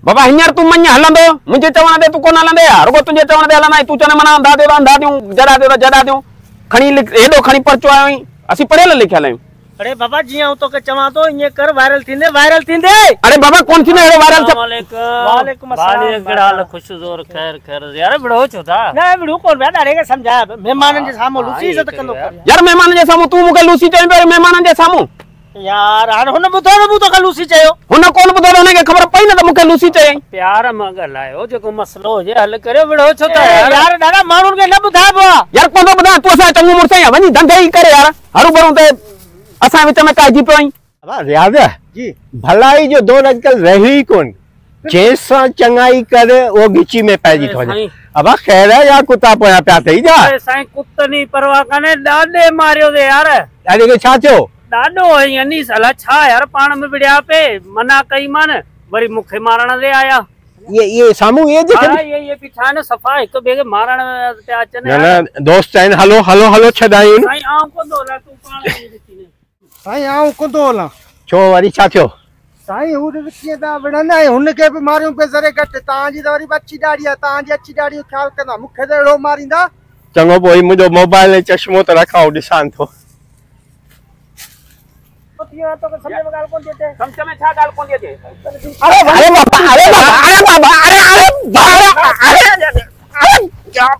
बाबा हींअर तूं मञ हलंदो मुंहिंजे चवण ते तूं कोन हलंदे यार रुगो तुंहिंजे चवण ते हलंदा तूं चवंदे माना अंधा थियूं जड़ा थियो जड़ा थियूं खणी हेॾो खणी परचो आयो आहीं असीं पढ़ियल लिखियल आहियूं। अरे बाबा जी हूं तोखे चवां थो ईअं कर वायरल थींदे अरे बाबा कौन थी हेड़ो वायरल वालेकुम अस्सलाम कहिड़ा हाल खुश ज़ोर खैर खैर यार विड़ो छो था न विड़ो कोन पिया ॾाढे खे समझाया महिमाननि जे साम्हूं लूसी इज़त कंदो यार महिमाननि जे साम्हूं तूं मूंखे लूसी चईं पियो महिमाननि जे साम्हूं यार हाणे हुन ॿुधो न तोखे लूसी चयो हुन कोन ॿुधो हुनखे ख़बर पई न त मूंखे लूसी चयईं प्यार मां ॻाल्हायो जेको मसलो हुजे हल करियो विड़ो छो था यार ॾाढा माण्हुनि खे न ॿुधाइबो आहे यार कोन ॿुधाए तूं असां चङो मुड़ुस आहीं वञी धंधे ई करे यार हरू भरू ते असां विच में काइजी पियो आहीं। रियाज़ जी भलाई जो दौर आजकल रही ही कोन जैसा चंगाई करे वो गिची में पैजी थो वञे अब खैर है या कुत्ता पोया पिया थई जा साईं कुत्तनी परवाह काने ॾाढे मारियो दे यार ॾाढे के छा थियो ॾाढो यानी साला छा यार पाण में विड़िया पे मना कई मान वरी मुखे मारण दे आया ये सामू ये जे ये पीछा न सफा एक बे के मारण ते अचन न दोस्त आइन हलो हलो हलो छदायूं साईं आऊं कोंदो ला तू पाण ॾिसी साईं आऊं कोंदो ला छो वरी छा थियो साईं हु कीअं ता विड़न हुन के भी मारियो पे जरे घट तां जी त वरी बच्ची डाड़ी आ तां जी अच्छी डाड़ी ख्याल कंदा मुखे त एड़ो मारिंदा चंगो पोई मुजो मोबाइल ऐं चश्मो त रखाओ ॾिसां थो तो समझ में गाल कौन देते समझ में छा गाल कौन देते अरे बाबा अरे बाबा अरे यार